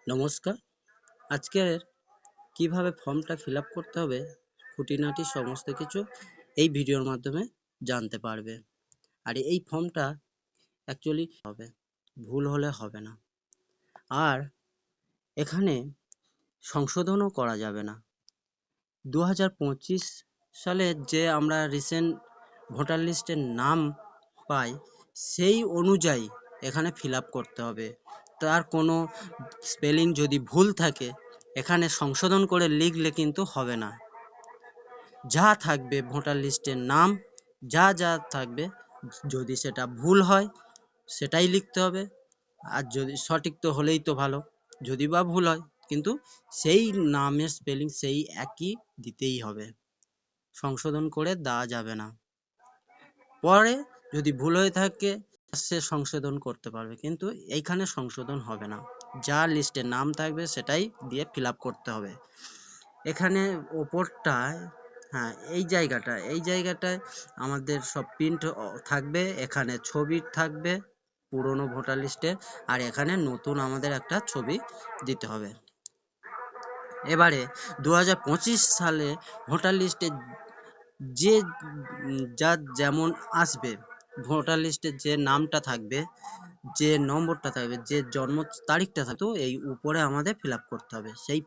নমস্কার। আজকের কিভাবে ফর্মটা ফিল আপ করতে হবে খুঁটিনাটি সমস্ত কিছু এই ভিডিওর মাধ্যমে জানতে পারবে। আর এই ফর্মটা অ্যাকচুয়ালি হবে, ভুল হলে হবে না। আর এখানে সংশোধনও করা যাবে না। 2025 সালে যে আমরা রিসেন্ট ভোটার লিস্টের নাম পাই সেই অনুযায়ী এখানে ফিল আপ করতে হবে। তার কোনো স্পেলিং যদি ভুল থাকে এখানে সংশোধন করে লিখলে কিন্তু হবে না। যা থাকবে ভোটার লিস্টের নাম, যা থাকবে, যদি সেটা ভুল হয় সেটাই লিখতে হবে। আর যদি সঠিক তো হলেই তো ভালো, যদি বা ভুল হয় কিন্তু সেই নামের স্পেলিং সেই একই দিতেই হবে, সংশোধন করে দেওয়া যাবে না। পরে যদি ভুল হয়ে থাকে সে সংশোধন করতে পারবে, কিন্তু এইখানে সংশোধন হবে না। যা লিস্টে নাম থাকবে সেটাই দিয়ে ফিল আপ করতে হবে। এখানে ওপরটায় এই জায়গাটায় আমাদের সব প্রিন্ট থাকবে, এখানে ছবি থাকবে পুরনো ভোটার লিস্টে, আর এখানে নতুন আমাদের একটা ছবি দিতে হবে। এবারে 2025 সালে ভোটার লিস্টে যে যা যেমন আসবে, ভোটার লিস্টে যে নামটা থাকবে, যে নম্বরটা থাকবে, যে জন্ম তারিখটা থাকবে, এই উপরে আমাদের ফিল আপ করতে হবে। সেই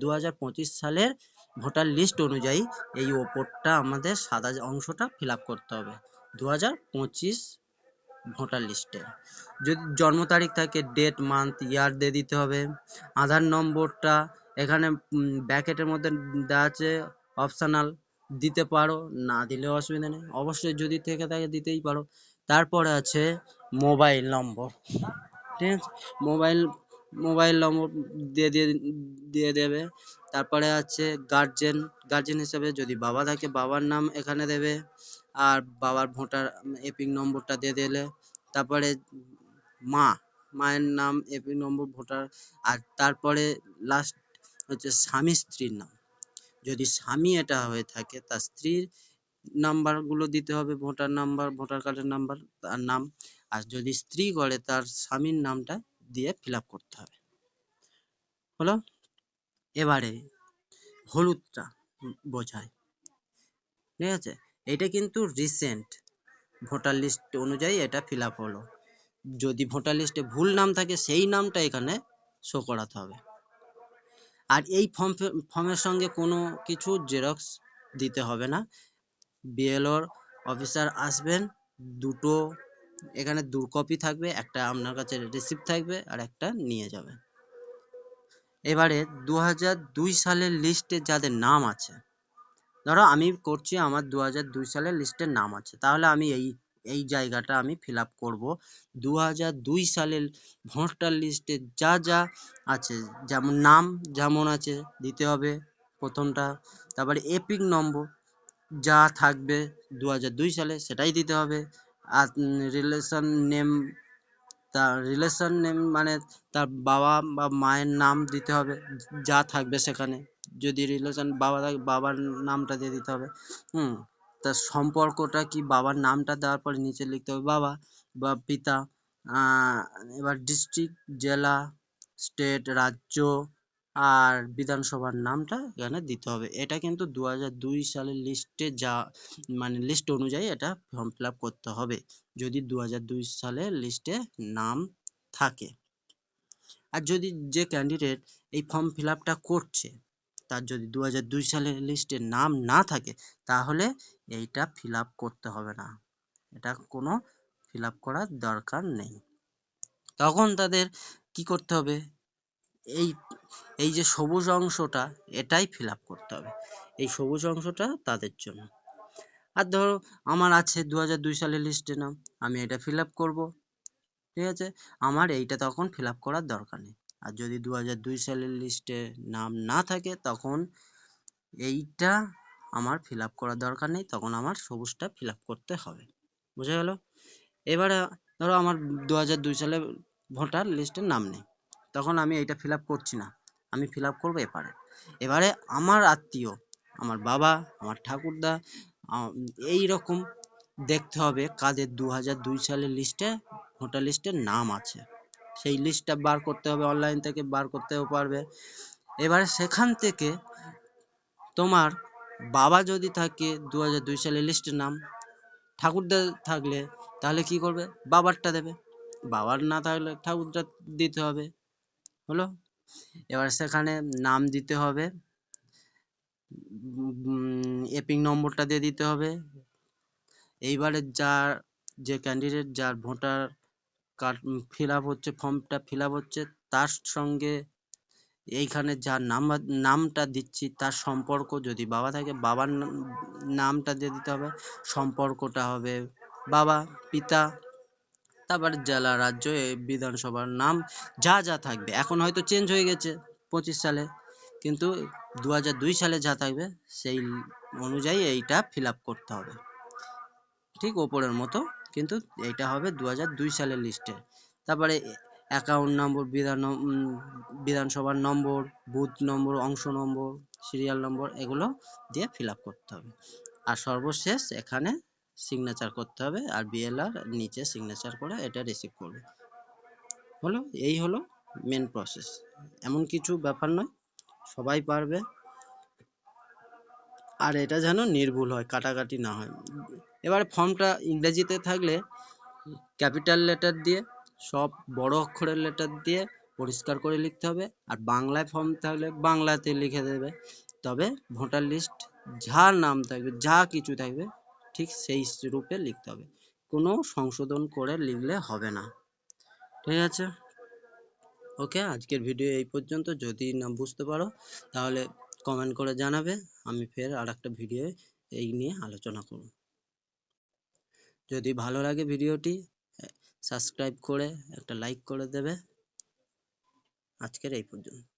2025 সালের ভোটার লিস্ট অনুযায়ী এই ওপরটা আমাদের সাদা অংশটা ফিল আপ করতে হবে 2025 ভোটার লিস্টে। যদি জন্ম তারিখ থাকে ডেট মান্থ ইয়ার দিয়ে দিতে হবে। আধার নম্বরটা এখানে ব্র্যাকেটের মধ্যে দেওয়া আছে, অপশনাল, দিতে পারো, না দিলেও অসুবিধা নেই, অবশ্যই যদি থেকে থাকে দিতেই পারো। তারপরে আছে মোবাইল নম্বর, ঠিক আছে, মোবাইল নম্বর দিয়ে দেবে। তারপরে আছে গার্জেন হিসেবে যদি বাবা থাকে বাবার নাম এখানে দেবে, আর বাবার ভোটার এপিক নম্বরটা দিয়ে দিলে। তারপরে মায়ের নাম এপিক নম্বর ভোটার, আর তারপরে লাস্ট হচ্ছে স্বামী স্ত্রীর নাম। যদি স্বামী এটা হয়ে থাকে তার স্ত্রীর নাম্বারগুলো দিতে হবে, ভোটার নাম্বার, ভোটার কার্ডের নাম্বার, তার নাম। আর যদি স্ত্রী করে তার স্বামীর নামটা দিয়ে ফিল আপ করতে হবে। হলো। এবারে হলুদটা বোঝায়, ঠিক আছে, এটা কিন্তু রিসেন্ট ভোটার লিস্ট অনুযায়ী এটা ফিল আপ হলো। যদি ভোটার লিস্টে ভুল নাম থাকে সেই নামটা এখানে শো করাতে হবে। আর এই ফর্মের সঙ্গে কোনো কিছু জেরক্স দিতে হবে না। বিএলওর অফিসার আসবেন, দুটো এখানে 2 কপি থাকবে, একটা আপনার কাছে রিসিপ্ট থাকবে আর একটা নিয়ে যাবেন। এবারে 2002 সালের লিস্টে যাদের নাম আছে, ধরো আমি করছি আমার 2002 সালের লিস্টের নাম আছে, তাহলে আমি এই জায়গাটা আমি ফিল আপ করবো 2002 সালের ভোটার লিস্টে যা আছে, যেমন নাম যেমন আছে দিতে হবে প্রথমটা। তারপরে এপিক নম্বর যা থাকবে 2002 সালে সেটাই দিতে হবে। আর রিলেশন নেম মানে তার বাবা বা মায়ের নাম দিতে হবে যা থাকবে সেখানে। যদি রিলেশন বাবা থাকে বাবার নামটা দিয়ে দিতে হবে। তার সম্পর্কটা কি, বাবার নামটা দেওয়ার পরে নিচে লিখতে হবে বাবা বা পিতা। এবার ডিস্ট্রিক্ট, জেলা, স্টেট, রাজ্য আর বিধানসভার নামটা এখানে দিতে হবে। এটা কিন্তু 2002 সালের লিস্টে যা মানে লিস্ট অনুযায়ী এটা ফর্ম ফিল আপ করতে হবে যদি 2002 সালের লিস্টে নাম থাকে। আর যদি যে ক্যান্ডিডেট এই ফর্ম ফিল আপটা করছে তার যদি 2002 সালের লিস্টে নাম না থাকে তাহলে এইটা ফিল আপ করতে হবে না, এটা কোনো ফিল আপ করার দরকার নেই। তখন তাদের কি করতে হবে, এই এই যে সবুজ অংশটা এটাই ফিল আপ করতে হবে, এই সবুজ অংশটা তাদের জন্য। আর ধরো আমার আছে 2002 সালের লিস্টে নাম, আমি এটা ফিল আপ করবো, ঠিক আছে, আমার এইটা তখন ফিল আপ করার দরকার নেই। আর যদি 2002 সালের লিস্টে নাম না থাকে তখন এইটা আমার ফিল আপ করার দরকার নেই, তখন আমার সবুজটা ফিল আপ করতে হবে। বুঝা গেল? এবারে ধরো আমার 2002 সালে ভোটার লিস্টে নাম নেই, তখন আমি এইটা ফিল আপ করছি না, আমি ফিল আপ করবো এবারে আমার আত্মীয়, আমার বাবা, আমার ঠাকুরদা, এই রকম দেখতে হবে কাদের 2002 সালের লিস্টে ভোটার লিস্টে নাম আছে। সেই লিস্টটা বার করতে হবে, অনলাইন থেকে বার করতেও পারবে। এবারে সেখান থেকে তোমার বাবা যদি থাকে 2002 সালে লিস্টের নাম, ঠাকুরদা থাকলে তাহলে কি করবে, বাবারটা দেবে, বাবার না থাকলে ঠাকুরদা দিতে হবে, হলো। এবার সেখানে নাম দিতে হবে, এপিং নম্বরটা দিয়ে দিতে হবে। এইবারে যে ক্যান্ডিডেট যার ভোটার কার্ড ফিল আপ হচ্ছে, ফর্মটা ফিল আপ হচ্ছে, তার সঙ্গে এইখানে যার নামটা দিচ্ছি তার সম্পর্ক, যদি বাবা থাকে বাবার নামটা দিয়ে দিতে হবে, সম্পর্কটা হবে বাবা, পিতা, তারপরে জেলা, রাজ্য, বিধানসভার নাম যা যা থাকবে, এখন হয়তো চেঞ্জ হয়ে গেছে 25 সালে, কিন্তু 2002 সালে যা থাকবে সেই অনুযায়ী এইটা ফিল আপ করতে হবে, ঠিক ওপরের মতো, কিন্তু এইটা হবে 2002 সালের লিস্টে। তারপরে অ্যাকাউন্ট নম্বর, বিধানসভার নম্বর, বুথ নম্বর, অংশ নম্বর, সিরিয়াল নম্বর, এগুলো দিয়ে ফিল আপ করতে হবে। আর সর্বশেষ এখানে সিগনেচার করতে হবে, আর বিএলআর নিচে সিগনেচার করে এটা রিসিভ করবে, হলো। এই হলো মেন প্রসেস, এমন কিছু ব্যাপার নয়, সবাই পারবে। আর এটা যেন নির্ভুল হয়, কাটাকাটি না হয়। এবারে ফর্মটা ইংরেজিতে থাকলে ক্যাপিটাল লেটার দিয়ে, সব বড় অক্ষরের লেটার দিয়ে পরিষ্কার করে লিখতে হবে, আর বাংলায় ফর্ম থাকলে বাংলাতে লিখে দেবে। তবে ভোটার লিস্ট যার নাম থাকবে, যা কিছু থাকবে, ঠিক সেই রূপে লিখতে হবে, কোনো সংশোধন করে লিখলে হবে না, ঠিক আছে। ওকে, আজকের ভিডিও এই পর্যন্ত। যদি না বুঝতে পারো তাহলে কমেন্ট করে জানাবে, আমি ফের আর একটা ভিডিও এই নিয়ে আলোচনা করব। যদি ভালো লাগে ভিডিওটি সাবস্ক্রাইব করে একটা লাইক করে দেবে। আজকের এই পর্যন্ত।